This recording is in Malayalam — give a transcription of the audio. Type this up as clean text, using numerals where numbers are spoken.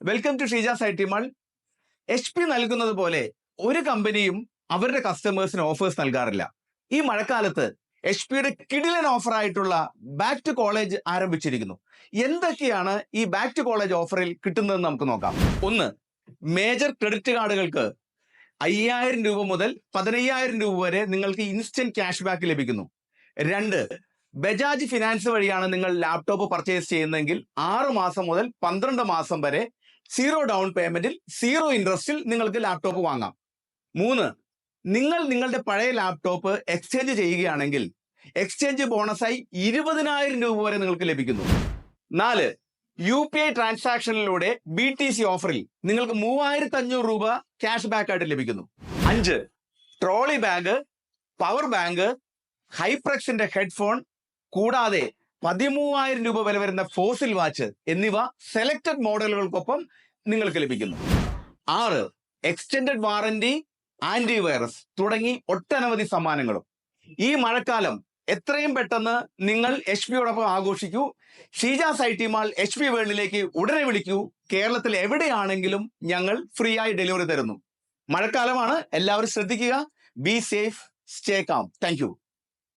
Welcome to Sheeja's I T mall. HP നൽകുന്നത് പോലെ ഒരു കമ്പനിയും അവരുടെ കസ്റ്റമേഴ്സിന് ഓഫേഴ്സ് നൽകാറില്ല. ഈ മഴക്കാലത്ത് HP കിടിലൻ ഓഫർ ആയിട്ടുള്ള ബാക്ക് ടു കോളേജ് ആരംഭിച്ചിരിക്കുന്നു. എന്തൊക്കെയാണ് ഈ ബാക്ക് ടു കോളേജ് ഓഫറിൽ കിട്ടുന്നതെന്ന് നമുക്ക് നോക്കാം. ഒന്ന്, മേജർ ക്രെഡിറ്റ് കാർഡുകൾക്ക് 5000 രൂപ മുതൽ 15000 രൂപ വരെ നിങ്ങൾക്ക് ഇൻസ്റ്റന്റ് ക്യാഷ് ബാക്ക് ലഭിക്കുന്നു. രണ്ട്, ബജാജ് ഫിനാൻസ് വഴിയാണ് നിങ്ങൾ ലാപ്ടോപ്പ് പർച്ചേസ് ചെയ്യുന്നതെങ്കിൽ 6 മാസം മുതൽ 12 മാസം വരെ 0 ഡൗൺ പേയ്മെന്റിൽ 0 ഇൻട്രസ്റ്റിൽ നിങ്ങൾക്ക് ലാപ്ടോപ്പ് വാങ്ങാം. മൂന്ന്, നിങ്ങൾ നിങ്ങളുടെ പഴയ ലാപ്ടോപ്പ് എക്സ്ചേഞ്ച് ചെയ്യുകയാണെങ്കിൽ എക്സ്ചേഞ്ച് ബോണസായി 20000 രൂപ വരെ നിങ്ങൾക്ക് ലഭിക്കുന്നു. നാല്, UPI ട്രാൻസാക്ഷനിലൂടെ BTC ഓഫറിൽ നിങ്ങൾക്ക് 3500 രൂപ ക്യാഷ് ബാക്ക് ആയിട്ട് ലഭിക്കുന്നു. അഞ്ച്, ട്രോളി ബാഗ്, പവർ ബാങ്ക്, ഹൈപ്രക്സിന്റെ ഹെഡ്ഫോൺ കൂടാതെ 13000 രൂപ വില വരുന്ന ഫോസിൽ വാച്ച് എന്നിവ സെലക്ടഡ് മോഡലുകൾക്കൊപ്പം നിങ്ങൾക്ക് ലഭിക്കുന്നു. ആറ്, എക്സ്റ്റൻഡഡ് വാറന്റി, ആന്റിവൈറസ് തുടങ്ങി ഒട്ടനവധി സമ്മാനങ്ങളും. ഈ മഴക്കാലം എത്രയും പെട്ടെന്ന് നിങ്ങൾ HP ആഘോഷിക്കൂ. Sheejas I T mall HP വേൾഡിലേക്ക് ഉടനെ വിളിക്കൂ. കേരളത്തിൽ എവിടെയാണെങ്കിലും ഞങ്ങൾ ഫ്രീ ആയി ഡെലിവറി തരുന്നു. മഴക്കാലമാണ്, എല്ലാവരും ശ്രദ്ധിക്കുക. Be safe, stay calm. Thank you.